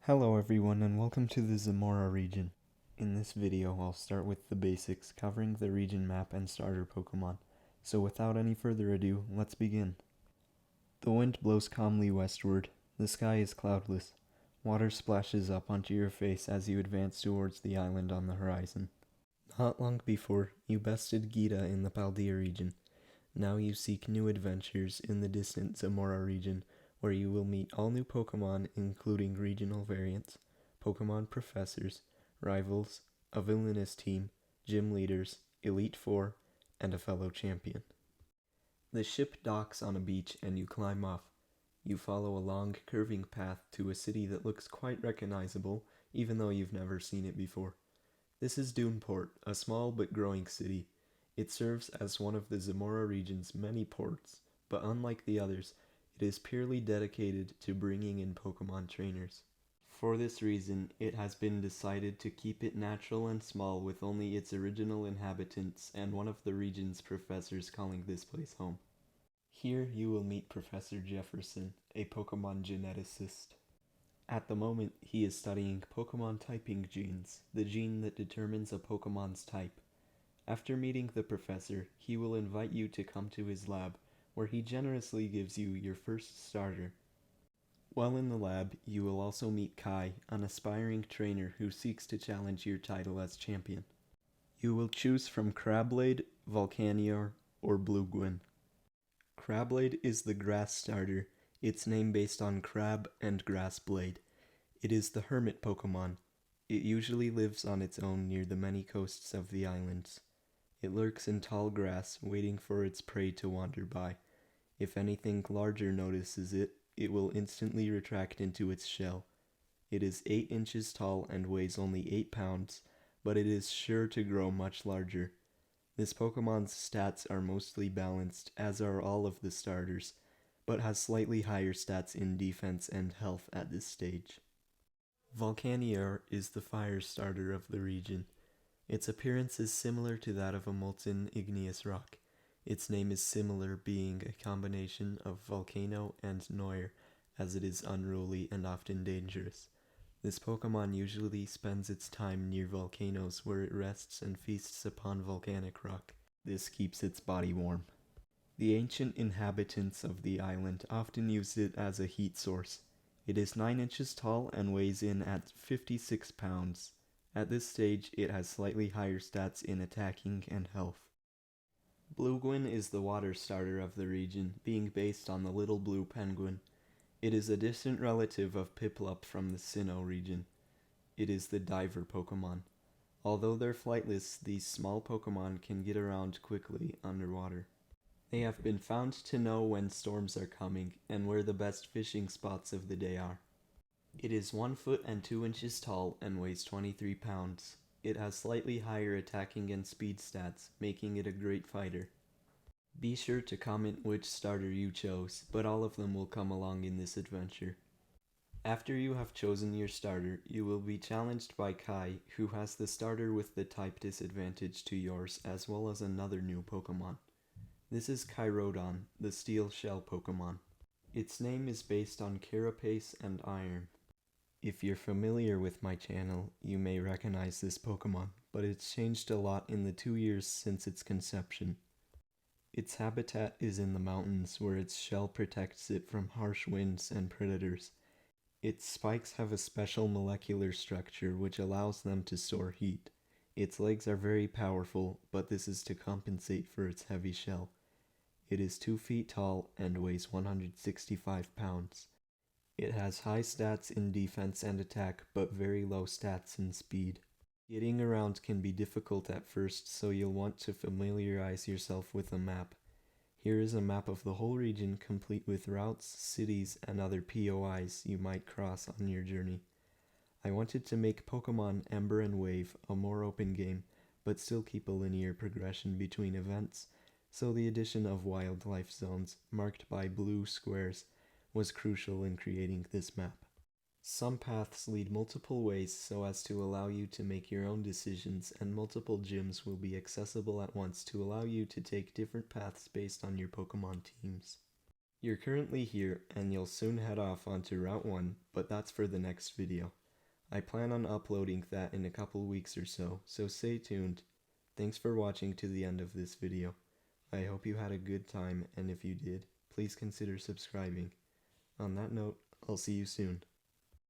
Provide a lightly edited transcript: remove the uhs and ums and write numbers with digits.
Hello everyone and welcome to the Zemora region. In this video I'll start with the basics, covering the region map and starter Pokemon. So without any further ado, let's begin. The wind blows calmly westward. The sky is cloudless. Water splashes up onto your face as you advance towards the island on the horizon. Not long before, you bested Gita in the Paldea region. Now you seek new adventures in the distant Zemora region, where you will meet all new Pokemon including regional variants, Pokemon professors, rivals, a villainous team, gym leaders, Elite Four, and a fellow champion. The ship docks on a beach and you climb off. You follow a long, curving path to a city that looks quite recognizable, even though you've never seen it before. This is Duneport, a small but growing city. It serves as one of the Zemora region's many ports, but unlike the others, it is purely dedicated to bringing in Pokemon trainers. For this reason, it has been decided to keep it natural and small with only its original inhabitants and one of the region's professors calling this place home. Here you will meet Professor Jefferson, a Pokemon geneticist. At the moment, he is studying Pokemon typing genes, the gene that determines a Pokemon's type. After meeting the professor, he will invite you to come to his lab, where he generously gives you your first starter. While in the lab, you will also meet Kai, an aspiring trainer who seeks to challenge your title as champion. You will choose from Crabblade, Volcanior, or Bluegwyn. Crabblade is the grass starter, its name based on crab and grass blade. It is the hermit Pokemon. It usually lives on its own near the many coasts of the islands. It lurks in tall grass, waiting for its prey to wander by. If anything larger notices it, it will instantly retract into its shell. It is 8 inches tall and weighs only 8 pounds, but it is sure to grow much larger. This Pokemon's stats are mostly balanced, as are all of the starters, but has slightly higher stats in defense and health at this stage. Volcanior is the fire starter of the region. Its appearance is similar to that of a molten igneous rock. Its name is similar, being a combination of volcano and noir, as it is unruly and often dangerous. This Pokemon usually spends its time near volcanoes where it rests and feasts upon volcanic rock. This keeps its body warm. The ancient inhabitants of the island often used it as a heat source. It is 9 inches tall and weighs in at 56 pounds. At this stage, it has slightly higher stats in attacking and health. Bluegwyn is the water starter of the region, being based on the little blue penguin. It is a distant relative of Piplup from the Sinnoh region. It is the diver Pokemon. Although they're flightless, these small Pokemon can get around quickly underwater. They have been found to know when storms are coming and where the best fishing spots of the day are. It is 1 foot and 2 inches tall and weighs 23 pounds. It has slightly higher attacking and speed stats, making it a great fighter. Be sure to comment which starter you chose, but all of them will come along in this adventure. After you have chosen your starter, you will be challenged by Kai, who has the starter with the type disadvantage to yours, as well as another new Pokemon. This is Kyrodon, the steel shell Pokemon. Its name is based on carapace and iron. If you're familiar with my channel, you may recognize this Pokemon, but it's changed a lot in the 2 years since its conception. Its habitat is in the mountains, where its shell protects it from harsh winds and predators. Its spikes have a special molecular structure which allows them to store heat. Its legs are very powerful, but this is to compensate for its heavy shell. It is 2 feet tall and weighs 165 pounds. It has high stats in defense and attack, but very low stats in speed. Getting around can be difficult at first, so you'll want to familiarize yourself with a map. Here is a map of the whole region, complete with routes, cities, and other POIs you might cross on your journey. I wanted to make Pokemon Ember and Wave a more open game, but still keep a linear progression between events, so the addition of wildlife zones, marked by blue squares, was crucial in creating this map. Some paths lead multiple ways so as to allow you to make your own decisions, and multiple gyms will be accessible at once to allow you to take different paths based on your Pokemon teams. You're currently here and you'll soon head off onto Route 1, but that's for the next video. I plan on uploading that in a couple weeks or so stay tuned. Thanks for watching to the end of this video. I hope you had a good time, and if you did, please consider subscribing. On that note, I'll see you soon.